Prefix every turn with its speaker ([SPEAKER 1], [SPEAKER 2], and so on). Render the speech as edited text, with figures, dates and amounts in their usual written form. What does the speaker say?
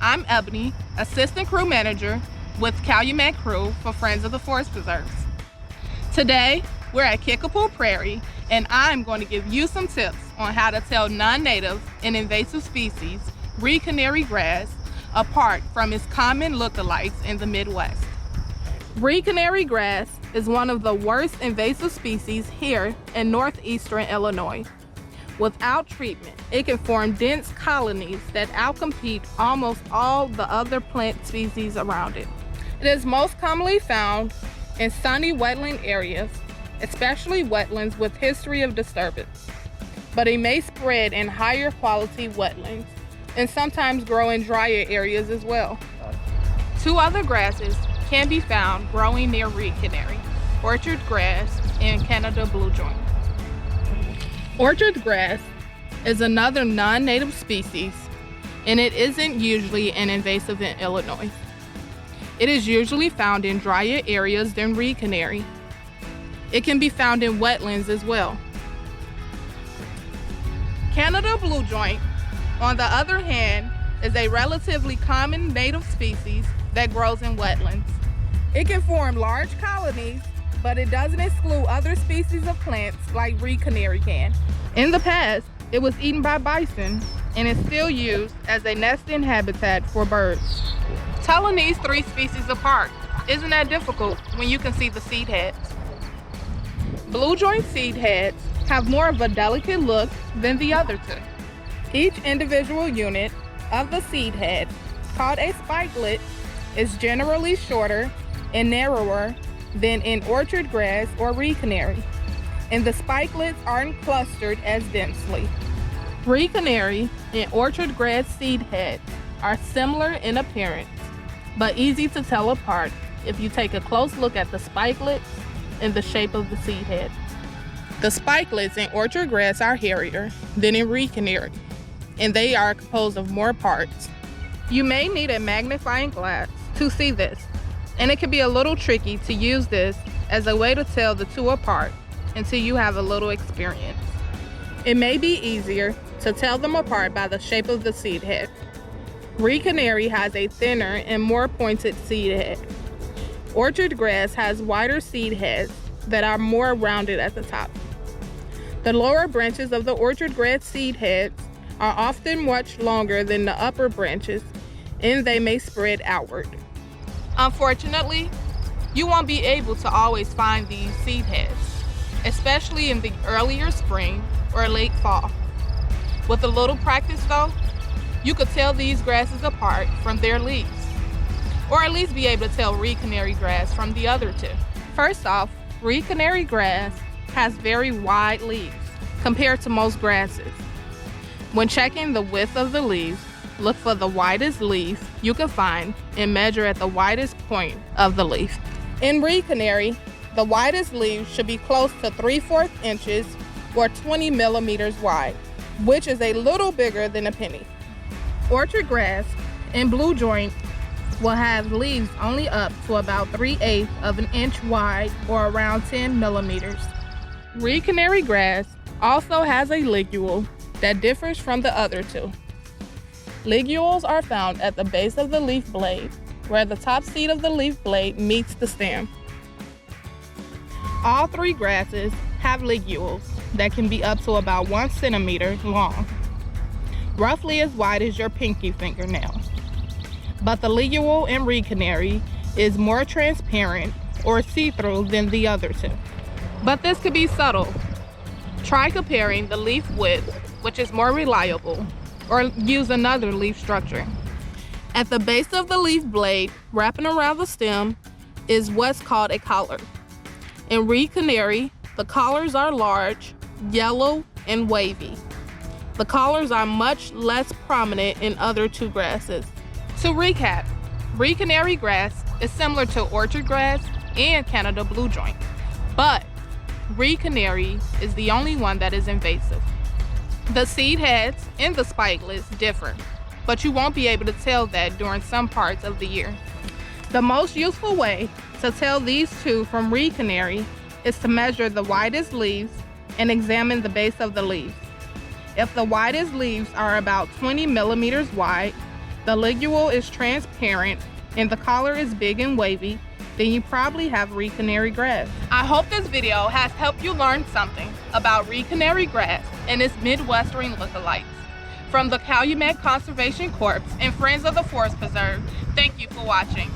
[SPEAKER 1] I'm Ebony, Assistant Crew Manager with Calumet Crew for Friends of the Forest Preserves. Today, we're at Kickapoo Prairie, and I'm going to give you some tips on how to tell non-native and invasive species, reed canary grass, apart from its common lookalikes in the Midwest. Reed canary grass is one of the worst invasive species here in northeastern Illinois. Without treatment, it can form dense colonies that outcompete almost all the other plant species around it. It is most commonly found in sunny wetland areas, especially wetlands with history of disturbance. But it may spread in higher quality wetlands and sometimes grow in drier areas as well. Two other grasses can be found growing near reed canary: orchard grass and Canada blue joint. Orchard grass is another non-native species, and it isn't usually an invasive in Illinois. It is usually found in drier areas than reed canary. It can be found in wetlands as well. Canada blue joint, on the other hand, is a relatively common native species that grows in wetlands. It can form large colonies, but it doesn't exclude other species of plants like reed canary can. In the past, it was eaten by bison and is still used as a nesting habitat for birds. Telling these three species apart isn't that difficult when you can see the seed heads. Blue joint seed heads have more of a delicate look than the other two. Each individual unit of the seed head, called a spikelet, is generally shorter and narrower than in orchard grass or reed canary, and the spikelets aren't clustered as densely. Reed canary and orchard grass seed heads are similar in appearance, but easy to tell apart if you take a close look at the spikelets and the shape of the seed head. The spikelets in orchard grass are hairier than in reed canary, and they are composed of more parts. You may need a magnifying glass to see this, and it can be a little tricky to use this as a way to tell the two apart until you have a little experience. It may be easier to tell them apart by the shape of the seed head. Reed canary has a thinner and more pointed seed head. Orchard grass has wider seed heads that are more rounded at the top. The lower branches of the orchard grass seed heads are often much longer than the upper branches, and they may spread outward. Unfortunately, you won't be able to always find these seed heads, especially in the earlier spring or late fall. With a little practice though, you could tell these grasses apart from their leaves, or at least be able to tell reed canary grass from the other two. First off, reed canary grass has very wide leaves compared to most grasses. When checking the width of the leaves, look for the widest leaf you can find and measure at the widest point of the leaf. In reed canary, the widest leaves should be close to 3/4 inches or 20 millimeters wide, which is a little bigger than a penny. Orchard grass and blue joint will have leaves only up to about 3/8 of an inch wide or around 10 millimeters. Reed canary grass also has a ligule that differs from the other two. Ligules are found at the base of the leaf blade, where the top seed of the leaf blade meets the stem. All three grasses have ligules that can be up to about 1 centimeter long, roughly as wide as your pinky fingernail. But the ligule in reed canary is more transparent or see-through than the other two. But this could be subtle. Try comparing the leaf width, which is more reliable, or use another leaf structure. At the base of the leaf blade, wrapping around the stem, is what's called a collar. In reed canary, the collars are large, yellow, and wavy. The collars are much less prominent in other two grasses. To recap, reed canary grass is similar to orchard grass and Canada blue joint, but reed canary is the only one that is invasive. The seed heads and the spikelets differ, but you won't be able to tell that during some parts of the year. The most useful way to tell these two from reed canary is to measure the widest leaves and examine the base of the leaves. If the widest leaves are about 20 millimeters wide the ligule is transparent, and the collar is big and wavy, then you probably have reed canary grass. I hope this video has helped you learn something about reed canary grass and its Midwestern lookalikes. From the Calumet Conservation Corps and Friends of the Forest Preserve, thank you for watching.